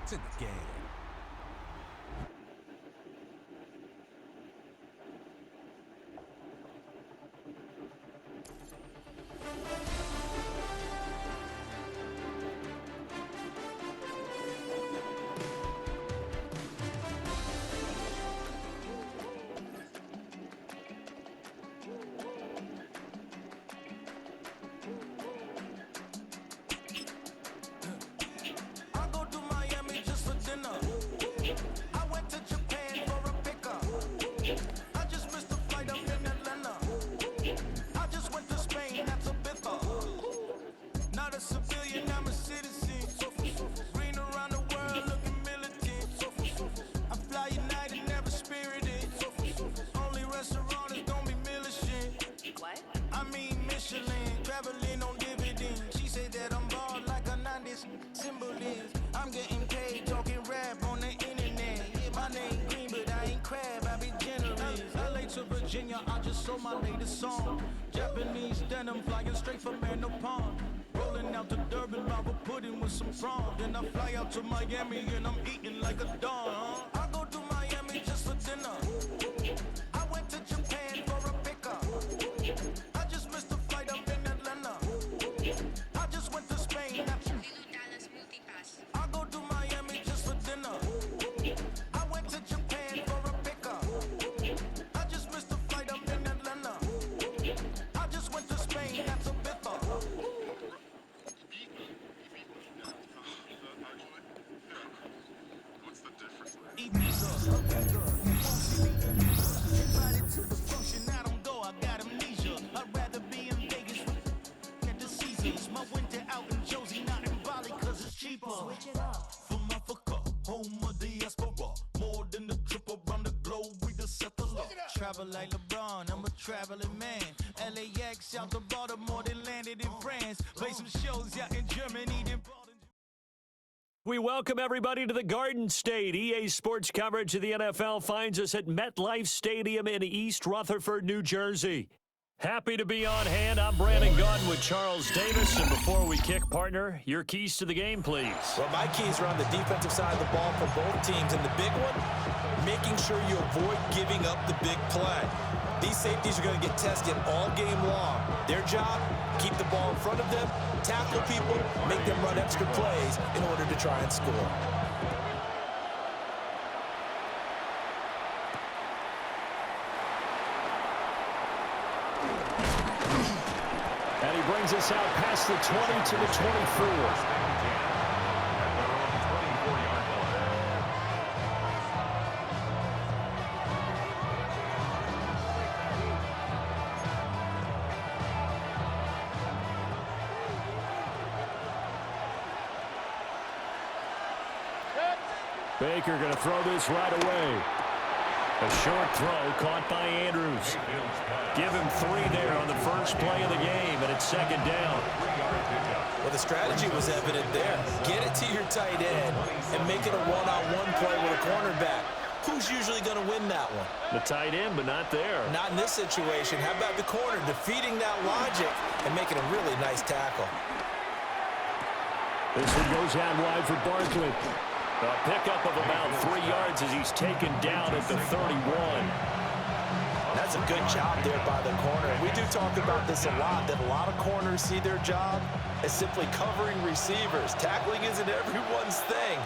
It's in the game. I'm getting paid, talking rap on the internet. Yeah, my name green, but I ain't crab, I be generous. LA to Virginia, I just sold my latest song. Japanese denim, flying straight from Manopon. Rolling out to Durban, lava pudding with some prawn. Then I fly out to Miami and I'm eating like a don. I go to Miami just for dinner. I went to Japan for a pickup. I just missed the flight up in Atlanta. I just went to Spain. I go to Miami just for dinner. I went to Japan for a pickup. I just missed the flight up in Atlanta. I just went to Spain, that's a bipper. What's the difference? Ibiza, invited to the function, I don't go, I got amnesia. I'd rather be in Vegas at the Caesars. My winter out in Josie, not in Bali, cause it's cheaper. Switch it up. From Africa, home of the diaspora. More than the trip around the globe, we just set the law. Travel like LeBron, I'm a traveling man. LAX out to Baltimore, then landed in France. Play some shows out in Germany, then brought in. We welcome everybody to the Garden State. EA Sports coverage of the NFL finds us at MetLife Stadium in East Rutherford, New Jersey. Happy to be on hand. I'm Brandon Gaudin with Charles Davis. And before we kick, partner, your keys to the game, please. Well, my keys are on the defensive side of the ball for both teams. And the big one, making sure you avoid giving up the big play. These safeties are going to get tested all game long. Their job, keep the ball in front of them, tackle people, make them run extra plays in order to try and score. And he brings us out past the 20 to the 24. Baker going to throw this right away. A short throw caught by Andrews. Give him 3 there on the first play of the game, and it's second down. Well, the strategy was evident there. Get it to your tight end and make it a one-on-one play with a cornerback. Who's usually going to win that one? The tight end, but not there. Not in this situation. How about the corner defeating that logic and making a really nice tackle? This one goes out wide for Barkley. A pickup of about 3 yards as he's taken down at the 31. That's a good job there by the corner. We do talk about this a lot, that a lot of corners see their job as simply covering receivers. Tackling isn't everyone's thing.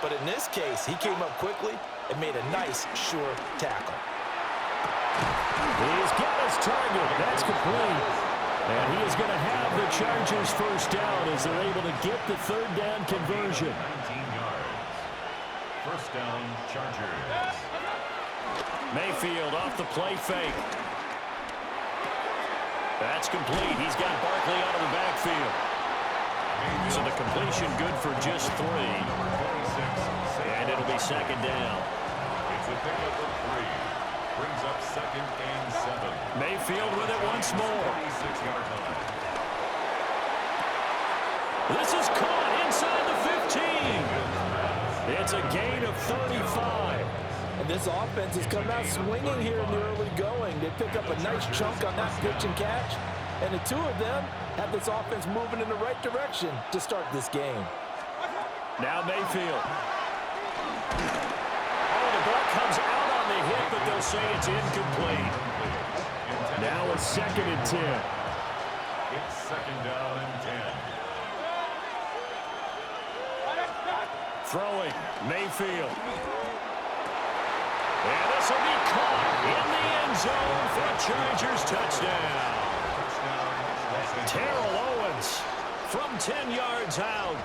But in this case, he came up quickly and made a nice, sure tackle. He's got his target. That's complete. And he is going to have the Chargers first down as they're able to get the third down conversion. 19 yards. First down, Chargers. Mayfield off the play fake. That's complete. He's got Barkley out of the backfield. So the completion good for just 3. And it'll be second down. It's a pickup of 3. Brings up second and 7. Mayfield with it once more. 46-yard line. This is caught inside the 15. It's a gain of 35. And this offense has come out swinging here in the early going. They pick up a nice chunk on that pitch and catch. And the 2 of them have this offense moving in the right direction to start this game. Now Mayfield. ball comes out on the hit, but they'll say it's incomplete. Now a 2nd and 10. It's 2nd down and 10. Throwing, Mayfield. And this will be caught in the end zone for a Chargers touchdown. Terrell Owens from 10 yards out.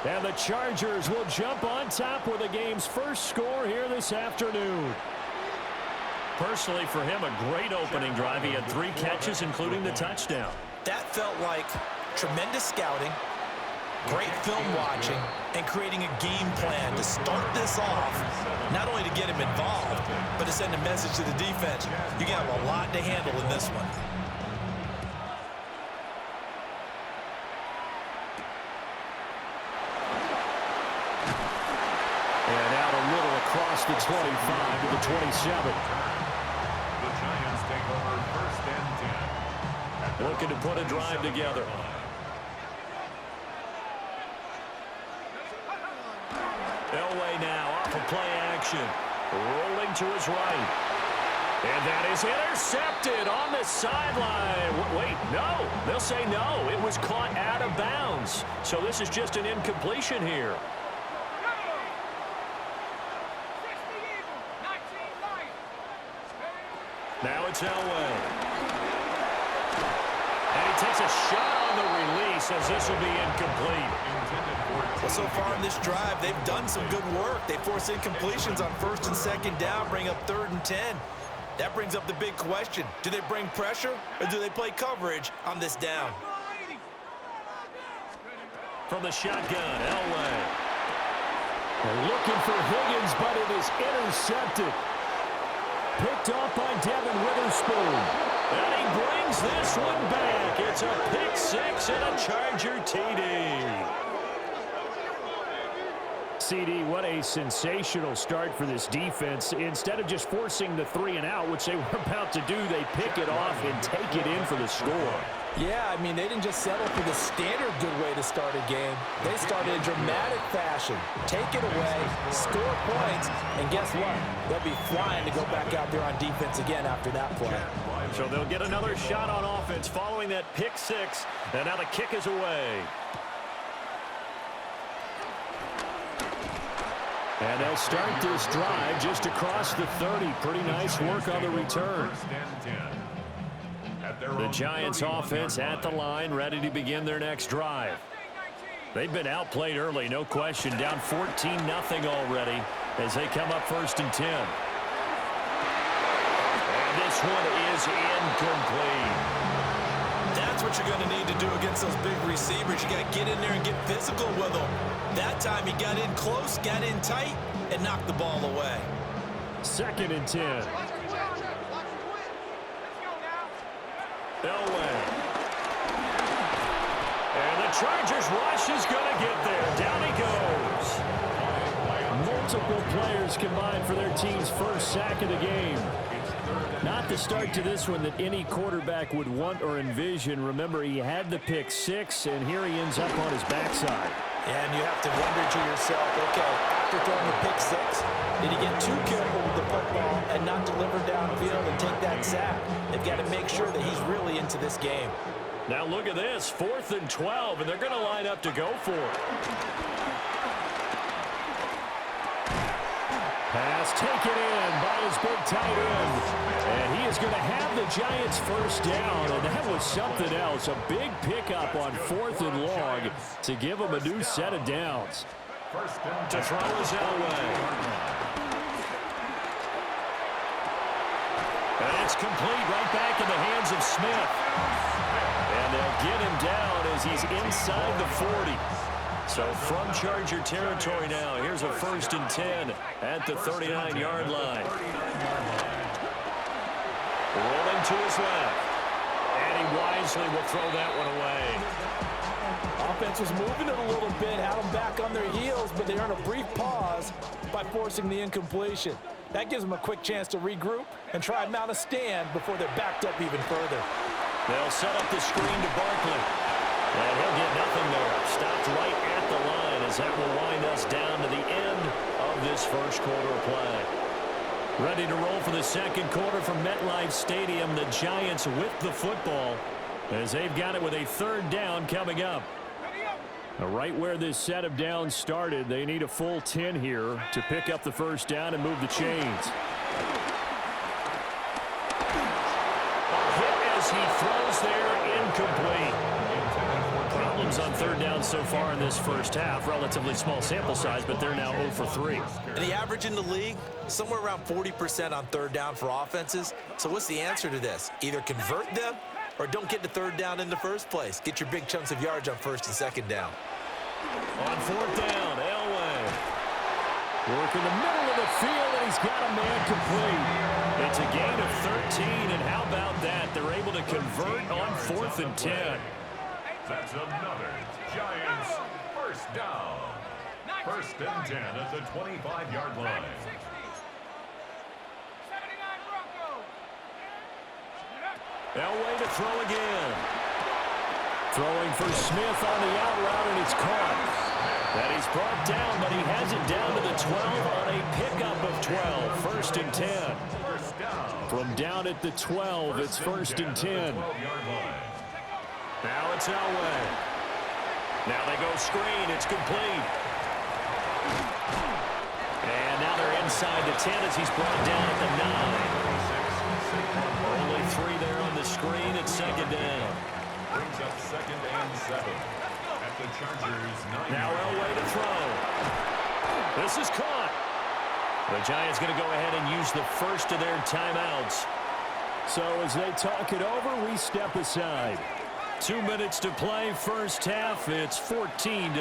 And the Chargers will jump on top with the game's first score here this afternoon. Personally, for him, a great opening drive. He had 3 catches, including the touchdown. That felt like tremendous scouting, great film watching, and creating a game plan to start this off, not only to get him involved, but to send a message to the defense. You got a lot to handle in this one. And out a little across the 25 to the 27. The Giants take over 1st and 10. Looking to put a drive together. Elway now off of play action. Rolling to his right. And that is intercepted on the sideline. Wait, no. They'll say no. It was caught out of bounds. So this is just an incompletion here. Now it's Elway. And he takes a shot on the release as this will be incomplete. Well, so far in this drive, they've done some good work. They force incompletions on 1st and 2nd down, bring up 3rd and 10. That brings up the big question. Do they bring pressure or do they play coverage on this down? From the shotgun, Elway. They're looking for Higgins, but it is intercepted. Picked off by Devin Witherspoon. And he brings this one back. It's a pick 6 and a Charger TD. CD, what a sensational start for this defense. Instead of just forcing the 3 and out, which they were about to do, they pick it off and take it in for the score. Yeah, I mean, they didn't just settle for the standard good way to start a game. They started in dramatic fashion. Take it away, score points, and guess what? They'll be flying to go back out there on defense again after that play. So they'll get another shot on offense following that pick 6, and now the kick is away. And they'll start this drive just across the 30. Pretty nice work on the return. The Giants offense at the line, ready to begin their next drive. They've been outplayed early, no question. Down 14-0 already as they come up 1st and 10. And this one is incomplete. That's what you're going to need to do against those big receivers. You got to get in there and get physical with them. That time he got in close, got in tight, and knocked the ball away. 2nd and 10. Elway. And the Chargers rush is going to get there. Down he goes. Multiple players combined for their team's first sack of the game. Not the start to this one that any quarterback would want or envision. Remember, he had the pick 6, and here he ends up on his backside. And you have to wonder to yourself, okay, after throwing the pick 6, did he get too careful with the football and not deliver downfield and take that sack? They've got to make sure that he's really into this game. Now look at this, 4th and 12, and they're going to line up to go for it. Pass taken in by his big tight end. And he is going to have the Giants first down, and that was something else. A big pickup on 4th and long to give them a new set of downs. To throw is Elway. And it's complete right back in the hands of Smith. And they'll get him down as he's inside the 40. So from Charger territory now, here's a 1st and 10 at the 39-yard line. Rolling to his left. And he wisely will throw that one away. Offense was moving it a little bit, had them back on their heels, but they earned a brief pause by forcing the incompletion. That gives them a quick chance to regroup and try and mount a stand before they're backed up even further. They'll set up the screen to Barkley. And he'll get nothing there. Stopped right at the line as that will wind us down to the end of this first quarter play. Ready to roll for the second quarter from MetLife Stadium. The Giants with the football as they've got it with a third down coming up. Right where this set of downs started, they need a full 10 here to pick up the first down and move the chains. Hit as he throws there, incomplete. Problems on third down so far in this first half. Relatively small sample size, but they're now 0 for 3. And the average in the league, somewhere around 40% on third down for offenses. So what's the answer to this? Either convert them or don't get the third down in the first place. Get your big chunks of yards on first and second down. On fourth down, Elway. Work in the middle of the field, and he's got a man complete. It's a gain of 13, and how about that? They're able to convert on 4th and 10. That's another Giants first down. 1st and 10 at the 25-yard line. Elway to throw again. Throwing for Smith on the out route, and it's caught. And he's brought down, but he has it down to the 12 on a pickup of 12. 1st and 10. From down at the 12, it's 1st and 10. Now it's Elway. Now they go screen. It's complete. And now they're inside the 10 as he's brought down at the 9. Only 3 there on the screen. It's 2nd down. Brings up 2nd and 7 at the Chargers 9. Now Elway to throw. This is caught. The Giants going to go ahead and use the first of their timeouts. So as they talk it over, we step aside. 2 minutes to play, first half. It's 14-0.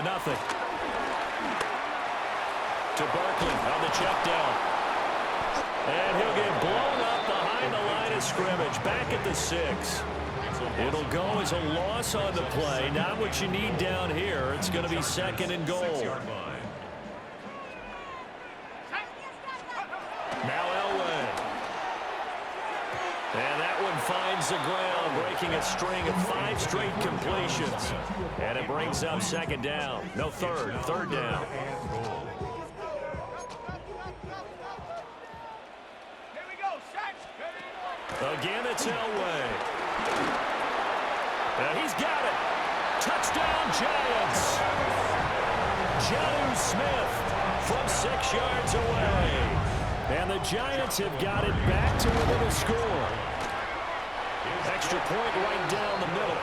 To Barkley on the check down. And he'll get blown up behind the line of scrimmage. Back at the 6. It'll go as a loss on the play. Not what you need down here. It's going to be 2nd and goal. Now Elway. And that one finds the ground, breaking a string of 5 straight completions. And it brings up 2nd down. No, third down. Again, it's Elway. And he's got it. Touchdown, Giants. Jonnu Smith from 6 yards away. And the Giants have got it back to within a score. Extra point right down the middle.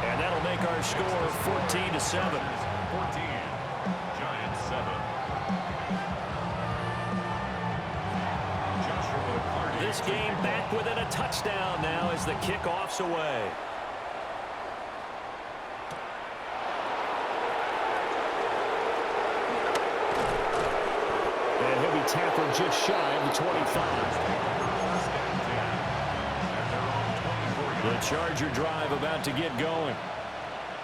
And that'll make our score 14-7. 14. Giants 7. This game back within a touchdown now as the kickoff's away. And he'll be tackled just shy of the 25. The Charger drive about to get going.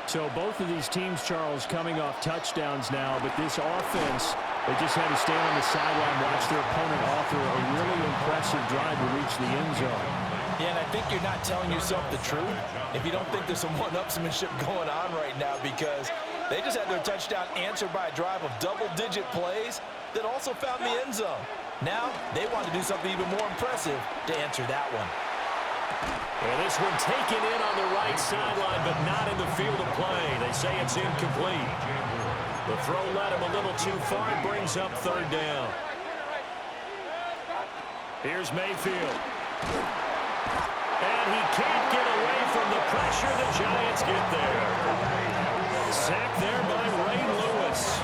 So both of these teams, Charles, coming off touchdowns now, but this offense, they just had to stand on the sideline, watch their opponent offer a really impressive drive to reach the end zone. Yeah, and I think you're not telling yourself the truth if you don't think there's some one-upsmanship going on right now, because they just had their touchdown answered by a drive of double-digit plays that also found the end zone. Now they want to do something even more impressive to answer that one. And this one taken in on the right sideline, but not in the field of play. They say it's incomplete. The throw led him a little too far and brings up 3rd down. Here's Mayfield. And he can't get away from the pressure. The Giants get there. Sacked there by Ray Lewis.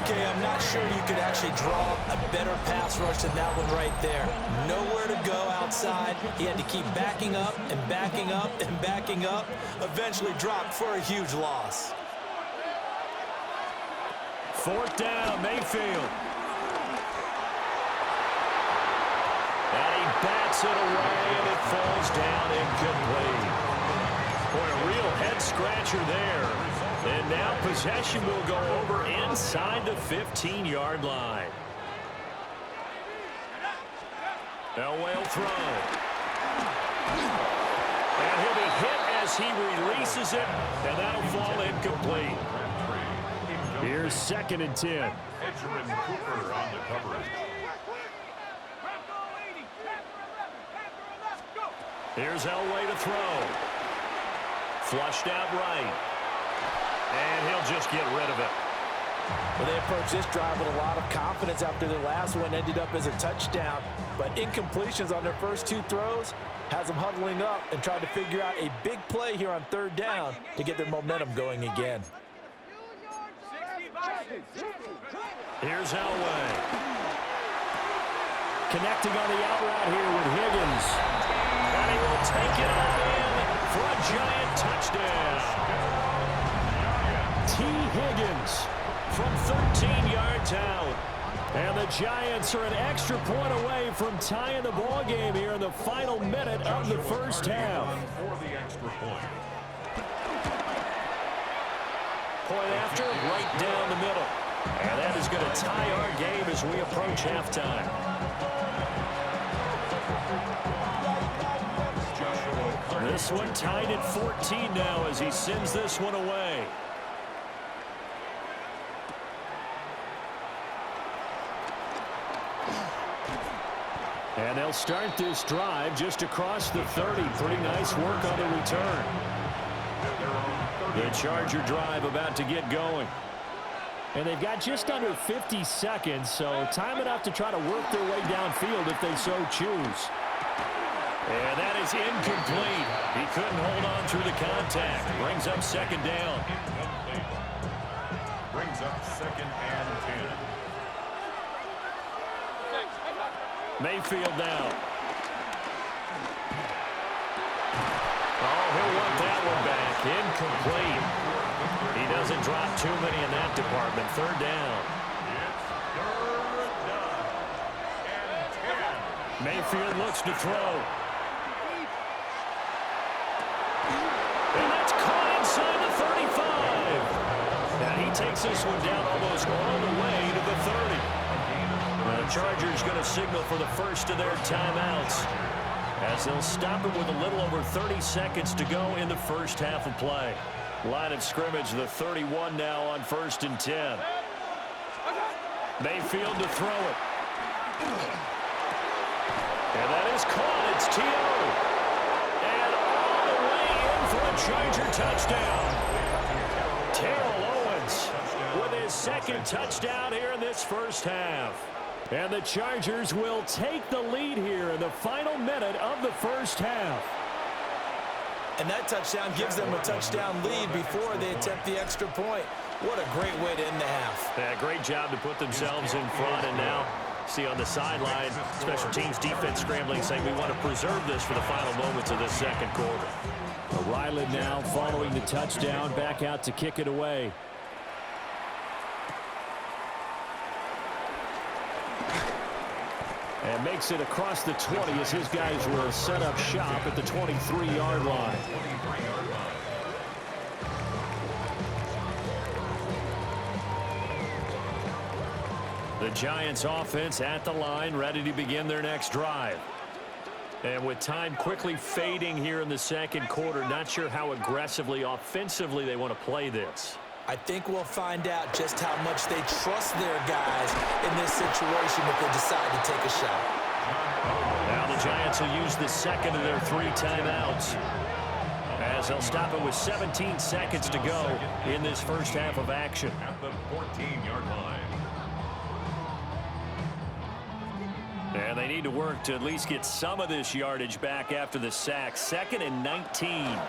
Okay, I'm not sure you could actually draw a better pass rush than that one right there. Nowhere to go outside. He had to keep backing up and backing up and backing up. Eventually dropped for a huge loss. 4th down, Mayfield. And he bats it away, and it falls down incomplete. Boy, a real head-scratcher there. And now possession will go over inside the 15-yard line. Elway will throw. And he'll be hit as he releases it, and that'll fall incomplete. Here's 2nd and 10. Edgerrin Cooper on the coverage. Here's Elway to throw. Flushed out right. And he'll just get rid of it. Well, they approached this drive with a lot of confidence after their last one ended up as a touchdown. But incompletions on their first two throws has them huddling up and trying to figure out a big play here on third down to get their momentum going again. Here's Elway. Connecting on the out route here with Higgins. And he will take it all in for a giant touchdown. T. Higgins from 13 yards out. And the Giants are an extra point away from tying the ball game here in the final minute of the first half. For the extra point. Point after, right down the middle. And that is going to tie our game as we approach halftime. This one tied at 14 now as he sends this one away. And they'll start this drive just across the 30. Pretty nice work on the return. The Charger drive about to get going. And they've got just under 50 seconds, so time enough to try to work their way downfield if they so choose. And that is incomplete. He couldn't hold on through the contact. Brings up second down. Brings up 2nd and 10. Mayfield now. Oh, he'll want that one back. Incomplete. He doesn't drop too many in that department. Third down. It's 3rd down and 10. Mayfield looks to throw. And that's caught inside the 35. Now he takes this one down almost all the way to the 30. The Chargers going to signal for the first of their timeouts as they'll stop it with a little over 30 seconds to go in the first half of play. Line of scrimmage, the 31 now on 1st and 10. Mayfield to throw it. And that is caught. It's T.O. And all the way in for a Charger touchdown. Terrell Owens with his second touchdown here in this first half. And the Chargers will take the lead here in the final minute of the first half. And that touchdown gives them a touchdown lead before they attempt the extra point. What a great way to end the half. Yeah, great job to put themselves in front. And now, see on the sideline, special teams defense scrambling, saying we want to preserve this for the final moments of this second quarter. Ryland now following the touchdown, back out to kick it away. And makes it across the 20 as his guys will set up shop at the 23-yard line. The Giants offense at the line, ready to begin their next drive. And with time quickly fading here in the second quarter, not sure how aggressively, offensively they want to play this. I think we'll find out just how much they trust their guys in this situation if they decide to take a shot. Now the Giants will use the second of their 3 timeouts as they'll stop it with 17 seconds to go in this first half of action. At the 14-yard line. And they need to work to at least get some of this yardage back after the sack. 2nd and 19.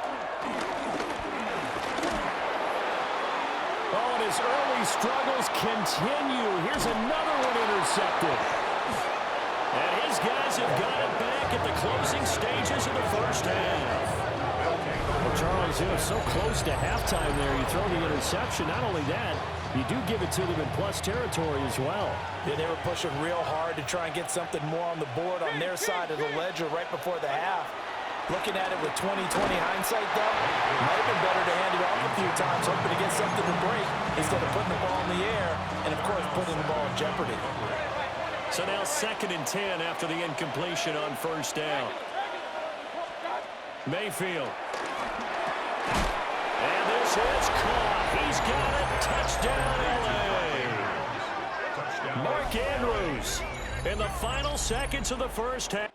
Oh, and his early struggles continue. Here's another one intercepted. And his guys have got it back at the closing stages of the first half. Well, Charles, so close to halftime there. You throw the interception. Not only that, you do give it to them in plus territory as well. Yeah, they were pushing real hard to try and get something more on the board on their side of the ledger right before the half. Looking at it with 20/20 hindsight, though, might have been better to hand it off a few times, hoping to get something to break instead of putting the ball in the air and, of course, putting the ball in jeopardy. So now 2nd and 10 after the incompletion on first down. Mayfield. And this is caught. He's got it. Touchdown, L.A. Mark Andrews in the final seconds of the first half.